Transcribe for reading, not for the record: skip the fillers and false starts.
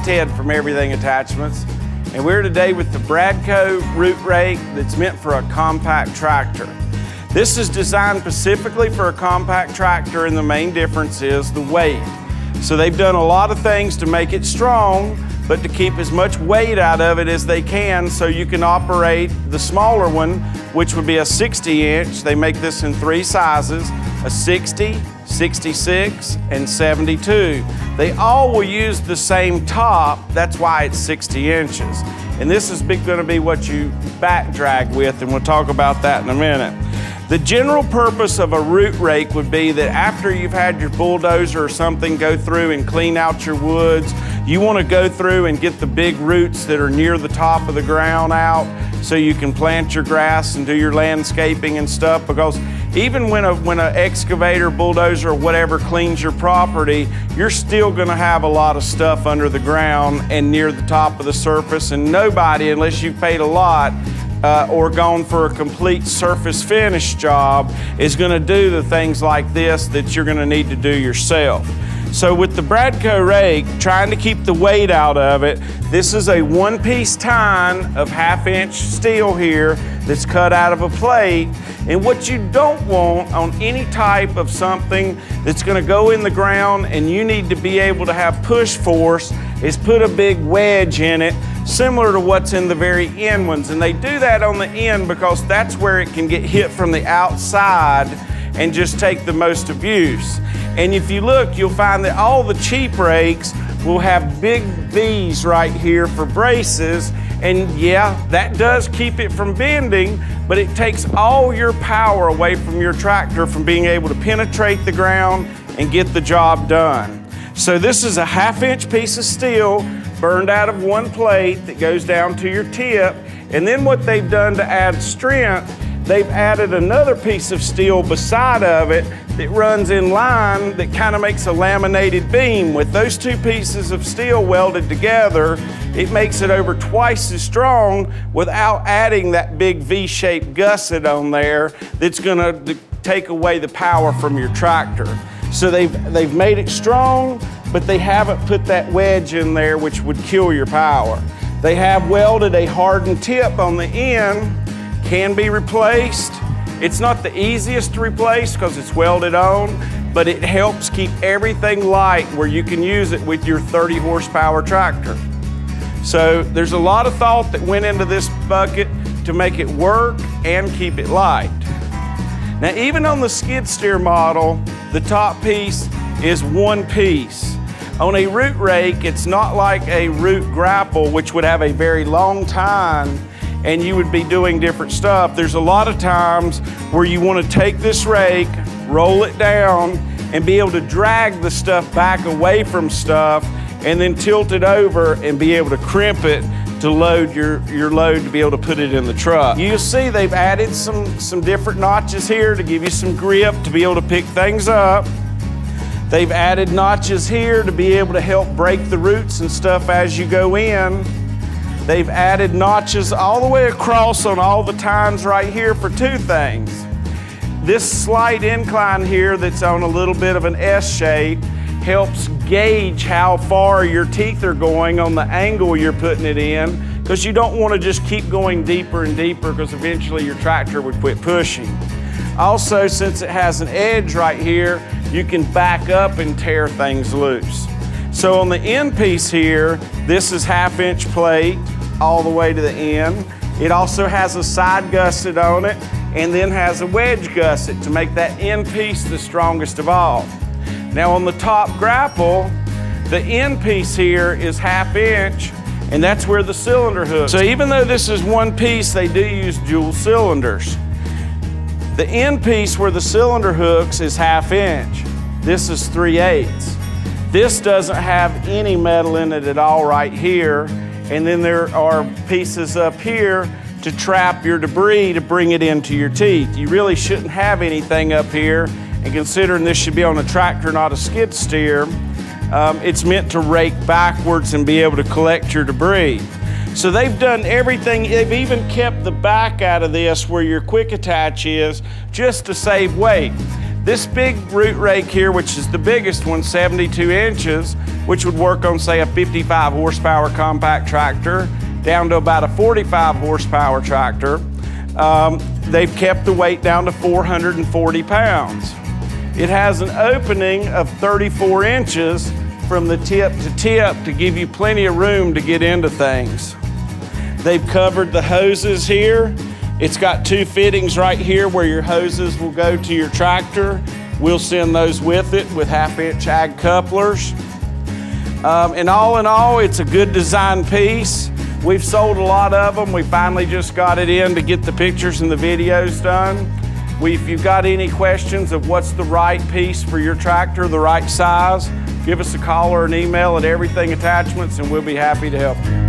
Ted from Everything Attachments, and we're today with the Bradco root rake that's meant for a compact tractor. This is designed specifically for a compact tractor, and the main difference is the weight. So they've done a lot of things to make it strong, but to keep as much weight out of it as they can so you can operate the smaller one, which would be a 60-inch. They make this in 3 sizes, a 60, 66, and 72. They all will use the same top, that's why it's 60 inches. And this is going to be what you back drag with, and we'll talk about that in a minute. The general purpose of a root rake would be that after you've had your bulldozer or something go through and clean out your woods, you want to go through and get the big roots that are near the top of the ground out so you can plant your grass and do your landscaping and stuff, because even when an excavator, bulldozer, or whatever cleans your property, you're still going to have a lot of stuff under the ground and near the top of the surface, and nobody, unless you've paid a lot, or gone for a complete surface finish job, is going to do the things like this that you're going to need to do yourself. So with the Bradco rake, trying to keep the weight out of it, this is a 1-piece tine of 1/2-inch steel here that's cut out of a plate. And what you don't want on any type of something that's going to go in the ground and you need to be able to have push force is put a big wedge in it, similar to what's in the very end ones. And they do that on the end because that's where it can get hit from the outside and just take the most abuse. And if you look, you'll find that all the cheap rakes will have big V's right here for braces. And yeah, that does keep it from bending, but it takes all your power away from your tractor from being able to penetrate the ground and get the job done. So this is a 1/2-inch piece of steel burned out of one plate that goes down to your tip. And then what they've done to add strength, they've added another piece of steel beside of it that runs in line that kind of makes a laminated beam. With those 2 pieces of steel welded together, it makes it over twice as strong without adding that big V-shaped gusset on there that's gonna take away the power from your tractor. So they've made it strong, but they haven't put that wedge in there which would kill your power. They have welded a hardened tip on the end, can be replaced. It's not the easiest to replace because it's welded on, but it helps keep everything light where you can use it with your 30 horsepower tractor. So there's a lot of thought that went into this bucket to make it work and keep it light. Now, even on the skid steer model, the top piece is 1 piece. On a root rake, it's not like a root grapple, which would have a very long tine and you would be doing different stuff. There's a lot of times where you want to take this rake, roll it down, and be able to drag the stuff back away from stuff and then tilt it over and be able to crimp it to load your load to be able to put it in the truck. You'll see they've added some different notches here to give you some grip to be able to pick things up. They've added notches here to be able to help break the roots and stuff as you go in. They've added notches all the way across on all the tines right here for 2 things. This slight incline here that's on a little bit of an S shape helps gauge how far your teeth are going on the angle you're putting it in, because you don't want to just keep going deeper and deeper because eventually your tractor would quit pushing. Also, since it has an edge right here, you can back up and tear things loose. So on the end piece here, this is 1/2-inch plate all the way to the end. It also has a side gusset on it and then has a wedge gusset to make that end piece the strongest of all. Now on the top grapple, the end piece here is 1/2-inch, and that's where the cylinder hooks. So even though this is 1 piece, they do use dual cylinders. The end piece where the cylinder hooks is 1/2-inch. This is 3/8. This doesn't have any metal in it at all right here. And then there are pieces up here to trap your debris to bring it into your teeth. You really shouldn't have anything up here. And considering this should be on a tractor, not a skid steer, it's meant to rake backwards and be able to collect your debris. So they've done everything. They've even kept the back out of this where your quick attach is, just to save weight. This big root rake here, which is the biggest one, 72 inches, which would work on, say, a 55 horsepower compact tractor, down to about a 45 horsepower tractor. They've kept the weight down to 440 pounds. It has an opening of 34 inches from the tip to tip to give you plenty of room to get into things. They've covered the hoses here. It's got two fittings right here where your hoses will go to your tractor. We'll send those with it with 1/2-inch ag couplers. And all in all, it's a good design piece. We've sold a lot of them. We finally just got it in to get the pictures and the videos done. If you've got any questions of what's the right piece for your tractor, the right size, give us a call or an email at Everything Attachments and we'll be happy to help you.